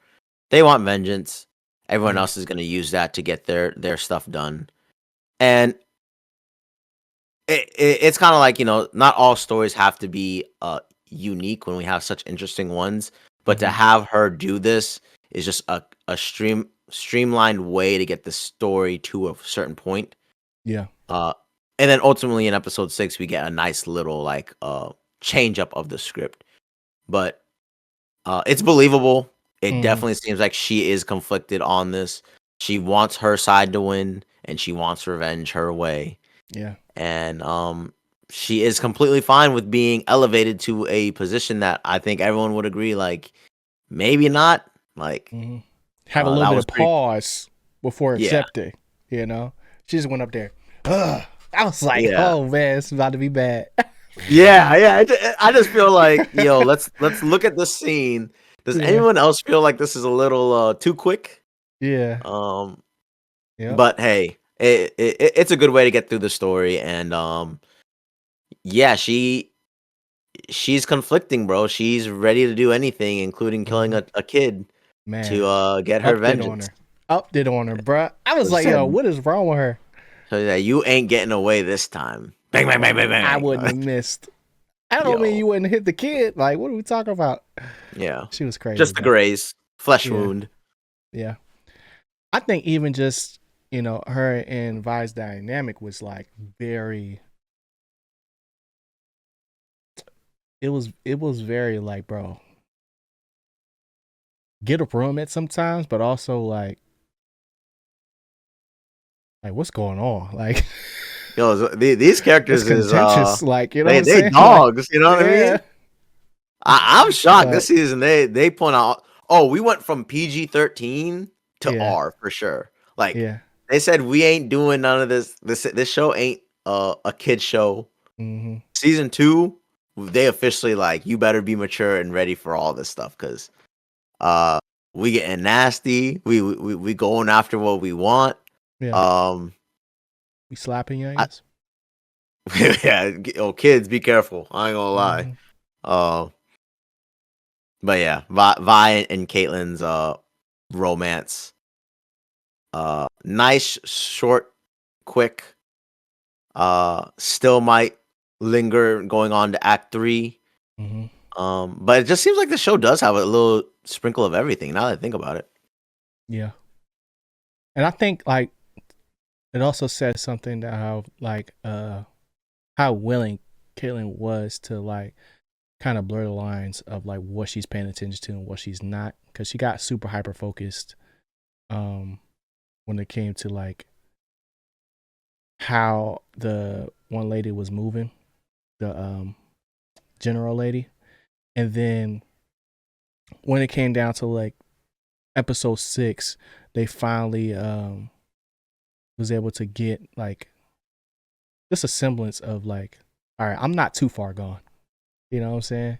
they want vengeance. Everyone Yeah. else is going to use that to get their stuff done. And it's kind of like, not all stories have to be unique when we have such interesting ones, but to have her do this is just a streamlined way to get the story to a certain point. Yeah. And then ultimately in episode 6 we get a nice little like change up of the script. But it's believable. It definitely seems like she is conflicted on this. She wants her side to win and she wants revenge her way. Yeah. And she is completely fine with being elevated to a position that I think everyone would agree, like, maybe not. Like, have a little that bit was of pretty. pause before Yeah, accepting. She just went up there. Ugh. I was like, yeah, oh man, it's about to be bad. yeah. I just feel like, yo, let's look at this scene. Does Yeah. anyone else feel like this is a little too quick? Yeah. Um, Yep. but hey, it's a good way to get through the story, and yeah, she's conflicting, bro. She's ready to do anything, including killing a kid Man, to get her upped it on vengeance. her. Upped it on her, bruh. I was So she like, yo, said, what is wrong with her? so that you ain't getting away this time. Bang, bang, bang, bang, I bang. wouldn't have missed. I don't mean Yo, you wouldn't hit the kid. Like, what are we talking about? yeah. She was crazy, Just the though. graze, flesh Yeah. wound. Yeah. I think even just, her and Vi's dynamic was like very, it was very like, bro, get a room at sometimes, but also like what's going on? Like, Yo, these it's characters is contentious. Like, you know what I'm they saying? Like, dogs. You know what I yeah. mean? I'm shocked this But season. They point out. Oh, we went from PG-13 to yeah. R for sure. Like Yeah. they said, we ain't doing none of this. This show ain't a kid show. Mm-hmm. Season 2, they officially like, you better be mature and ready for all this stuff, because uh we getting nasty. We going after what we want. Yeah. Um, We slapping I, youngins. yeah. Oh, kids, be careful. I ain't gonna lie. Mm-hmm. Uh, but yeah, Vi and Caitlyn's romance. Nice, short, quick. Still might linger going on to Act 3. Mm-hmm. But it just seems like the show does have a little sprinkle of everything, now that I think about it. Yeah. And I think like it also says something that how willing Caitlyn was to like kind of blur the lines of like what she's paying attention to and what she's not, because she got super hyper focused when it came to like how the one lady was moving, the general lady, and then when it came down to like episode 6, they finally was able to get like just a semblance of like, all right, I'm not too far gone. You know what I'm saying?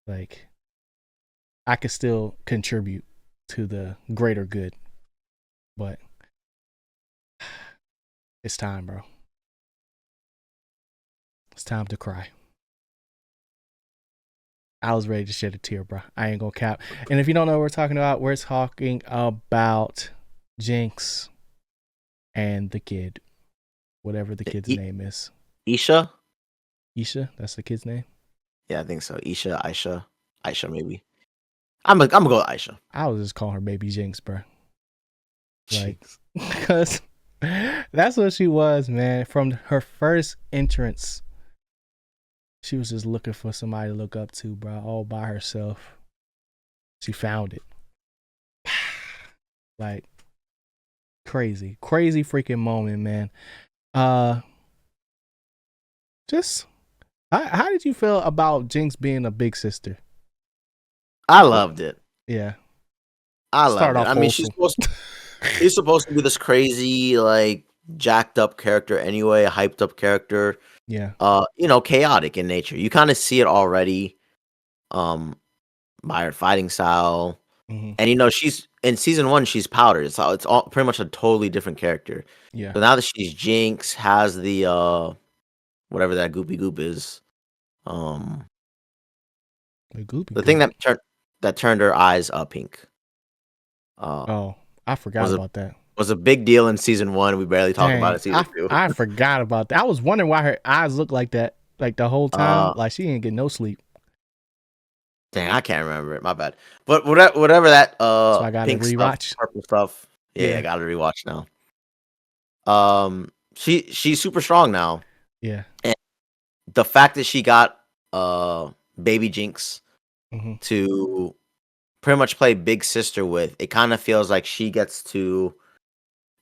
Like I could still contribute to the greater good, but it's time, bro. It's time to cry. I was ready to shed a tear, bro. I ain't gonna cap. And if you don't know what we're talking about, we're talking about Jinx and the kid, whatever the kid's name is. Isha? Isha, that's the kid's name? Yeah, I think so. Aisha maybe. I'm gonna go with Aisha. I was just calling her baby Jinx, bro. Like, Jeez. because that's what she was, man. From her first entrance, she was just looking for somebody to look up to, bro, all by herself. She found it. Like, crazy freaking moment, man. Just how did you feel about Jinx being a big sister? I loved it. Yeah. I Start loved it. off I mean, she's supposed to be this crazy, like jacked up character anyway, a hyped up character. Yeah. Chaotic in nature. You kind of see it already, by her fighting style. Mm-hmm. And she's in season 1, she's powdered. It's all pretty much a totally different character. Yeah. So now that she's Jinx, has the whatever that goopy goop is, the thing that turned her eyes pink. Oh, I forgot Was a about that. was a big deal in season 1. We barely talk about Dang, it season 2. I forgot about that. I was wondering why her eyes looked like that, like the whole time. Like she didn't get no sleep. Dang, I can't remember it. My bad. But whatever that So I got to pink stuff, rewatch. purple stuff. Yeah, Yeah. I got to rewatch now. She's super strong now. Yeah. And the fact that she got baby Jinx Mm-hmm. to pretty much play big sister with, it kind of feels like she gets to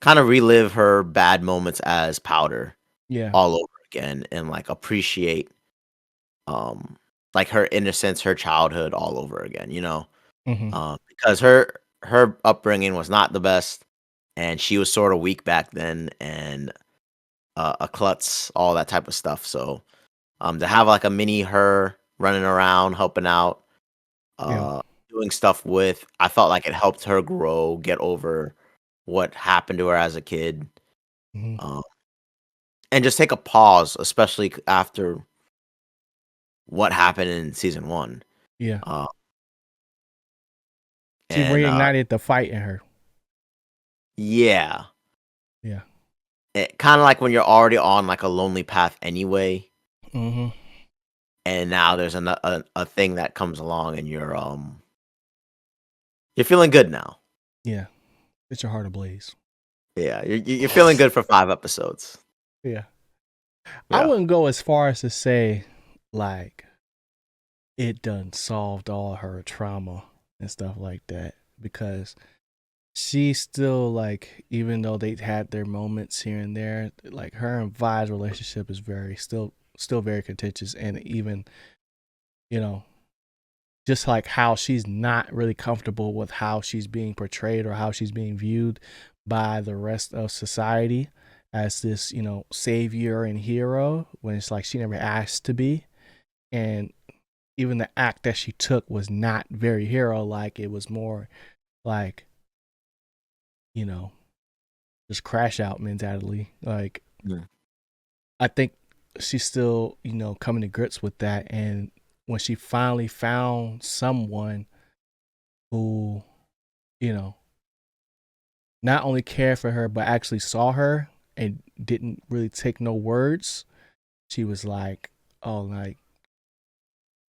kind of relive her bad moments as Powder Yeah. all over again and like appreciate like her innocence, her childhood all over again, Mm-hmm. because her upbringing was not the best, and she was sort of weak back then, and a klutz, all that type of stuff. So to have like a mini her running around, helping out, Yeah. doing stuff with, I felt like it helped her grow, get over what happened to her as a kid, Mm-hmm. um, and just take a pause, especially after what happened in season 1. Yeah. Uh, She and reignited the fight in her. yeah, Yeah. it kind of like when you're already on like a lonely path anyway, Mm-hmm. and now there's a thing that comes along, and you're feeling good now. Yeah. It's your heart ablaze. Yeah, you're feeling good for 5 episodes. Yeah. I Yeah. wouldn't go as far as to say like it done solved all her trauma and stuff like that, because she still, like, even though they had their moments here and there, like her and Vi's relationship is very still very contentious. And even, you know, just like how she's not really comfortable with how she's being portrayed or how she's being viewed by the rest of society as this, savior and hero, when it's like she never asked to be. And even the act that she took was not very hero like. It was more like, just crash out mentality. Like, Yeah. I think she's still, coming to grips with that. And when she finally found someone who, you know, not only cared for her, but actually saw her and didn't really take no words, she was like, oh, like,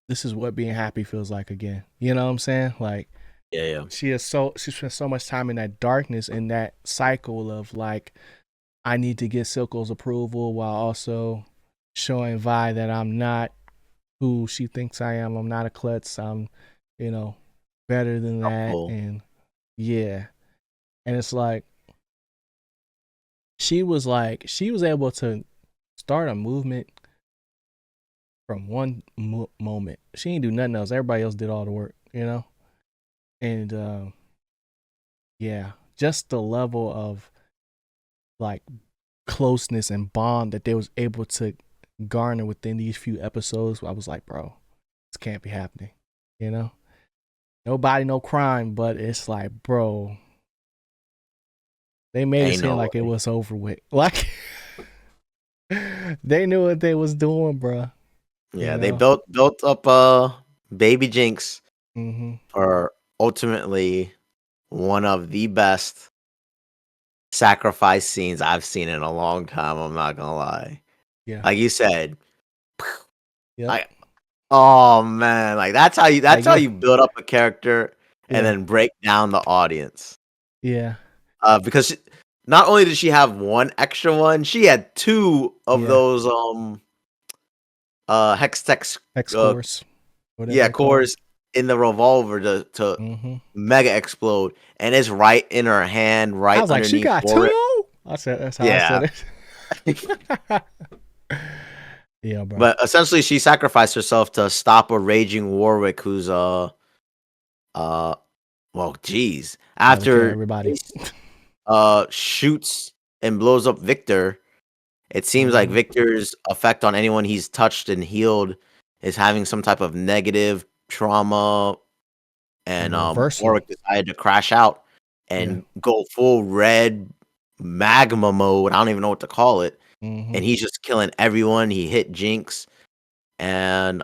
this is what being happy feels like again. You know what I'm saying? Like, Yeah. she spent so much time in that darkness, in that cycle of like, I need to get Silco's approval while also showing Vi that I'm not who she thinks I am. I'm not a klutz. I'm, better than that. Cool. And yeah. And it's like, she was able to start a movement from one moment. She didn't do nothing else. Everybody else did all the work, you know? And yeah, just the level of like closeness and bond that they was able to garner within these few episodes. I was like, bro, this can't be happening, you know? Nobody, no crime, but it's like, bro, they made it Ain't seem no like it way. was over with. Like they knew what they was doing, bro. You Yeah, they know? built up Baby Jinx Mm-hmm. for ultimately one of the best sacrifice scenes I've seen in a long time. I'm not gonna lie. Yeah. Like you said, Yep. like oh man, like that's how Like yeah. you build up a character and Yeah. then break down the audience. Yeah. Because not only did she have one extra one, she had two of Yeah. those hextex X uh course. Whatever yeah they call it. cores in the revolver to Mm-hmm. mega explode, and it's right in her hand, I right was like, she underneath got Warwick. two? I said that's how I Yeah. said it. Yeah, bro. But essentially she sacrificed herself to stop a raging Warwick who's well geez. About to kill After everybody. shoots and blows up Victor, it seems like Mm-hmm. Victor's effect on anyone he's touched and healed is having some type of negative trauma, And and reversal. Warwick decided to crash out Yeah. and go full red magma mode. I don't even know what to call it. Mm-hmm. And he's just killing everyone. He hit Jinx, and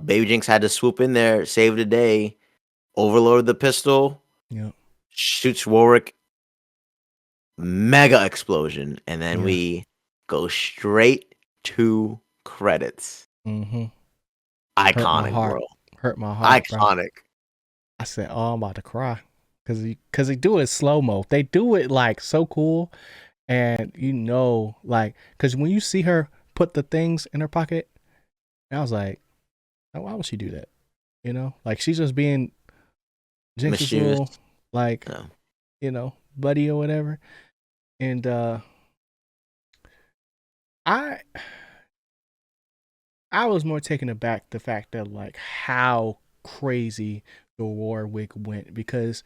Baby Jinx had to swoop in there, save the day, overload the pistol, Yep. shoots Warwick, mega explosion, and then Yeah. we go straight to credits. Mm-hmm. Hurt my Iconic, heart. bro. Hurt my heart, bro. Iconic. I said, oh, I'm about to cry. Cause they do it slow mo. They do it like so cool. And like, cause when you see her put the things in her pocket, I was like, why would she do that? Like she's just being Jinx's Mischievous. little, like, Yeah. buddy or whatever. And I I was more taken aback the fact that like how crazy the Warwick went, because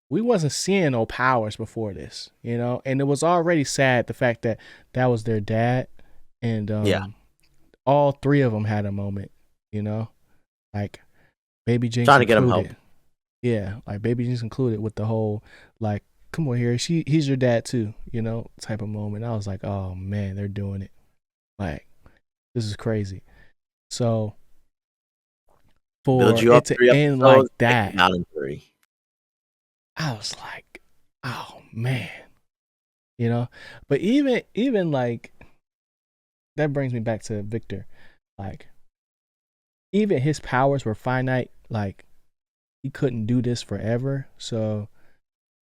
we wasn't seeing no powers before this, and it was already sad the fact that that was their dad, and Yeah. all three of them had a moment, like Baby Jinx Trying to get him help. included. Yeah, like Baby Jinx included with the whole like, come on here, he's your dad too, type of moment. I was like, oh man, they're doing it. Like, this is crazy. So Build for you it up to 3 end like episodes, take you that, down in 3. I was like, oh man, you know. But even like that brings me back to Victor. Like, even his powers were finite. Like, he couldn't do this forever. So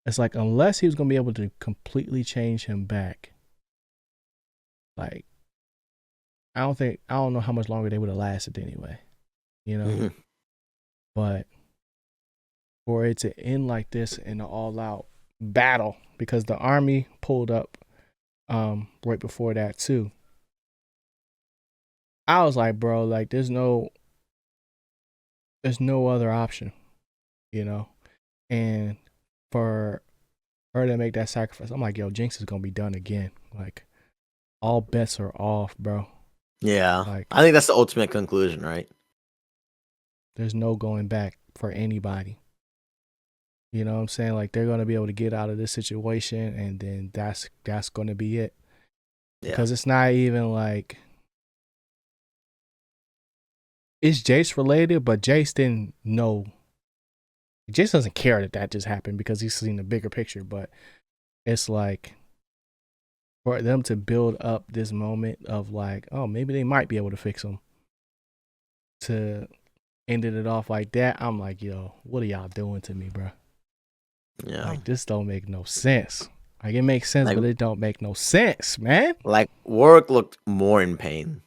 it's like, unless he was gonna be able to completely change him back, like, I don't know how much longer they would have lasted anyway. Mhm. But for it to end like this in an all out battle, because the army pulled up right before that too. I was like, bro, like there's no other option, you know? And for her to make that sacrifice, I'm like, yo, Jinx is gonna be done again. Like, all bets are off, bro. Yeah. Like, I think that's the ultimate conclusion, right? there's no going back for anybody. You know what I'm saying? Like, they're gonna be able to get out of this situation, and then that's gonna be it. Yeah. Because it's not even like it's Jace related, but Jace didn't know. Jace doesn't care that just happened because he's seen the bigger picture. But it's like, for them to build up this moment of like, oh, maybe they might be able to fix him, to ended it off like that. I'm like, yo, what are y'all doing to me, bro? Yeah. Like, this don't make no sense. Like, it makes sense, Like, but it don't make no sense, man. like Warwick looked more in pain.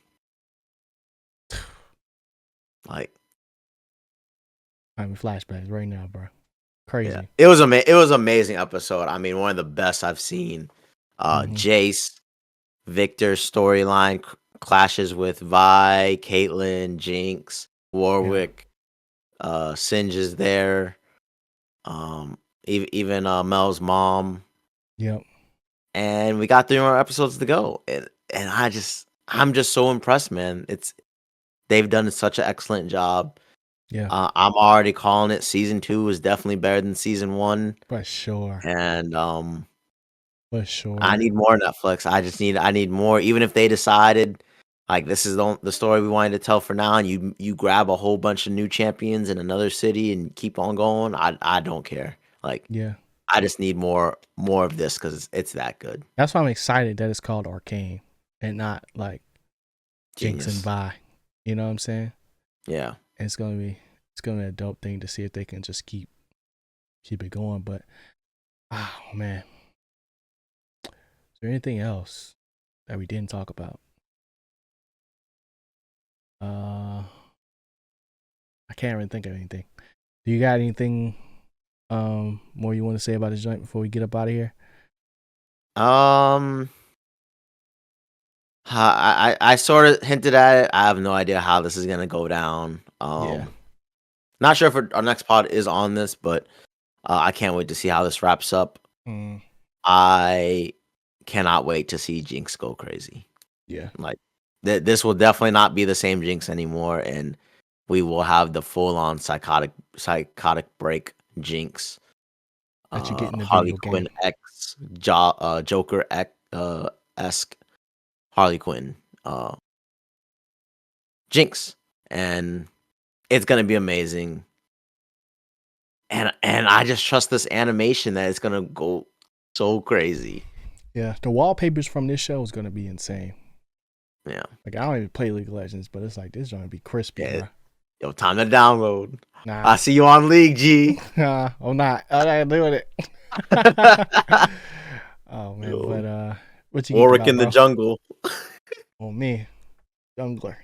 Like, I'm in flashbacks right now, bro. Crazy. yeah. It was amazing episode. I mean, one of the best I've seen. Jace, Victor's storyline clashes with Vi, Caitlyn, Jinx, Warwick, Singe is there. Even Mel's mom. Yep. And we got 3 more episodes to go, and I'm just so impressed, man. They've done such an excellent job. Yeah. I'm already calling it. Season 2 is definitely better than season 1. For sure. And for sure. I need more Netflix. I need more. Even if they decided like this is the story we wanted to tell for now, and you grab a whole bunch of new champions in another city and keep on going, I don't care. Like, yeah, I just need more of this because it's that good. that's why I'm excited that it's called Arcane and not like Genius. Jinx and Vi. You know what I'm saying? Yeah. And it's gonna be a dope thing to see if they can just keep it going. But oh man, is there anything else that we didn't talk about? I can't really think of anything. Do you got anything more you want to say about this joint before we get up out of here? I sort of hinted at it. I have no idea how this is gonna go down. Yeah. Not sure if our next pod is on this, but I can't wait to see how this wraps up. I cannot wait to see Jinx go crazy. Yeah. Like this will definitely not be the same Jinx anymore, and we will have the full-on psychotic break Jinx. That you get in the Harley video Quinn game. X Joker esque Harley Quinn Jinx, and it's gonna be amazing. And I just trust this animation that it's gonna go so crazy. Yeah, the wallpapers from this show is gonna be insane. Yeah, like I don't even play League of Legends, but it's like this gonna be crispy, bro. Yo, time to download. Nah, I see you on League, G. I'm not. I'm not doing it. Oh man, yo. But what you Warwick about, in the bro? jungle. Oh me, jungler.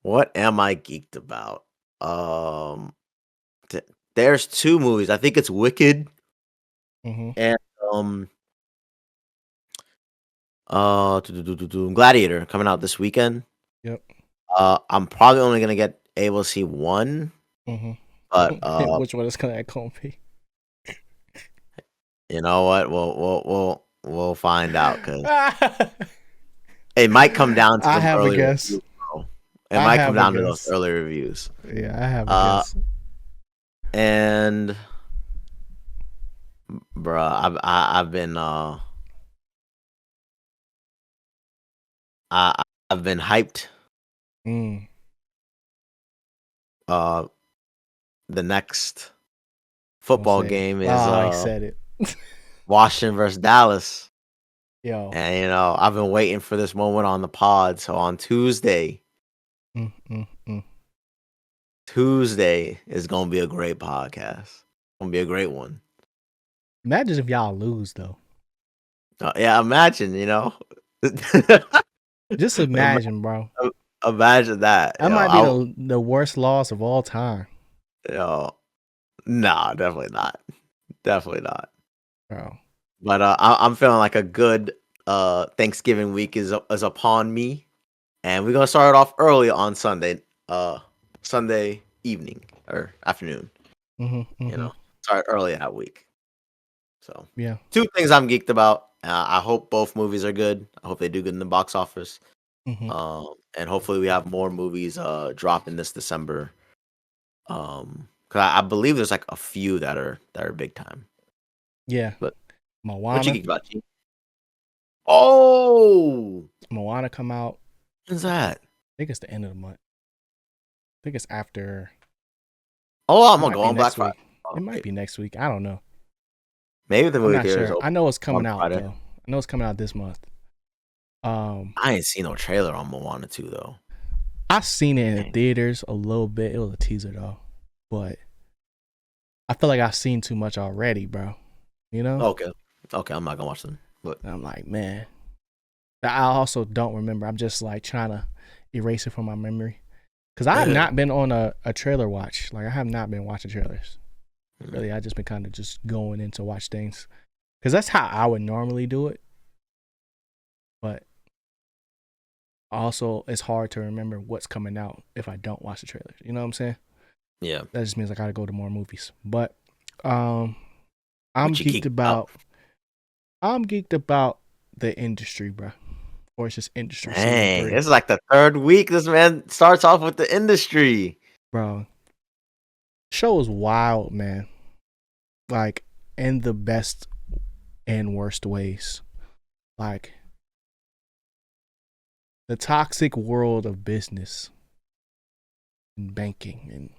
What am I geeked about? There's 2 movies. I think it's Wicked and Gladiator coming out this weekend. Yep. I'm probably only gonna get able to see one. But which one is gonna be? You know what? We'll find out because it might come down to I have early a guess. Reviews, it might come down to those early reviews. Yeah, I have a guess. And bruh, I've been I've been hyped. The next football game is I said it. Washington versus Dallas. Yo. And I've been waiting for this moment on the pod. So on Tuesday, Tuesday is gonna be a great podcast. Gonna be a great one. Imagine if y'all lose though. Yeah, imagine. Just imagine, bro. Imagine that. That might be the worst loss of all time. Nah, definitely not. Definitely not. Bro. But I'm feeling like a good Thanksgiving week is upon me, and we're gonna start it off early on Sunday, Sunday evening or afternoon. Start early that week. So yeah, 2 things I'm geeked about. I hope both movies are good. I hope they do good in the box office. And hopefully we have more movies dropping this December. Because I believe there's like a few that are big time. Yeah, but Moana. What you geeked about, G? Oh, Moana come out. When's that? I think it's the end of the month. I think it's after. Oh, I'm gonna go on Black Friday. It might be next week. I don't know. Maybe the movie theater is open. I know it's coming out though. I know it's coming out this month. I ain't seen no trailer on Moana 2 though. I seen it in the theaters a little bit. It was a teaser though, but I feel like I've seen too much already, bro. Okay, I'm not gonna watch them. But I'm like, man. I also don't remember. I'm just like trying to erase it from my memory because I have not been on a trailer watch. Like I have not been watching trailers. Really, I just been kind of just going in to watch things because that's how I would normally do it. But also, it's hard to remember what's coming out if I don't watch the trailers. You know what I'm saying? Yeah. That just means I gotta go to more movies. But I'm geeked about the industry, bro. Or it's just industry season Dang, 3. it's like the third week. This man starts off with the industry. Bro, show is wild, man. Like, in the best and worst ways. Like, the toxic world of business and banking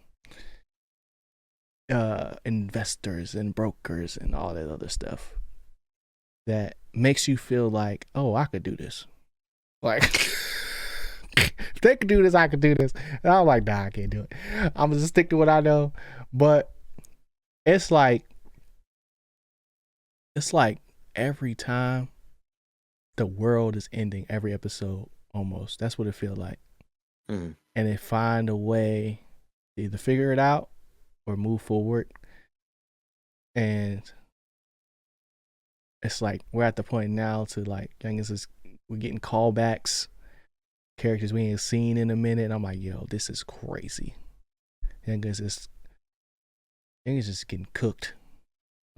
and investors and brokers and all that other stuff that makes you feel like, oh, I could do this. Like, if they could do this, I could do this. And I'm like, nah, I can't do it. I'm gonna just stick to what I know. But it's like every time the world is ending, every episode almost. That's what it feels like. Mm-hmm. And they find a way to either figure it out or move forward. And it's like we're at the point now to like, we're getting callbacks, characters we ain't seen in a minute. And I'm like, yo, this is crazy. Youngins is just getting cooked.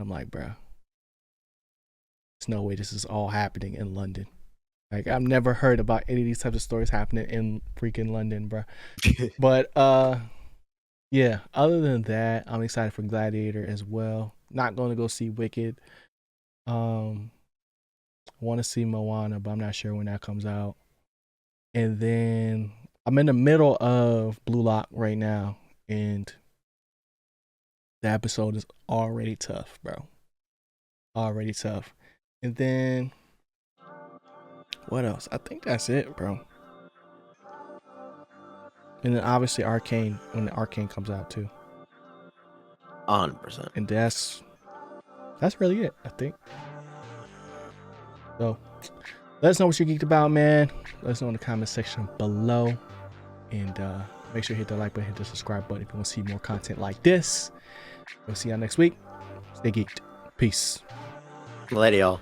I'm like, bro, there's no way this is all happening in London. Like, I've never heard about any of these types of stories happening in freaking London, bro. But yeah, other than that, I'm excited for Gladiator as well. Not going to go see Wicked. Want to see Moana, but I'm not sure when that comes out. And then I'm in the middle of Blue Lock right now, and the episode is already tough, bro. Already tough. And then what else? I think that's it, bro. And then obviously Arcane, when the Arcane comes out too. 100%. And that's really it, I think. So let us know what you're geeked about, man. Let us know in the comment section below. And make sure you hit the like button, hit the subscribe button if you want to see more content like this. We'll see y'all next week. Stay geeked. Peace. Later, y'all.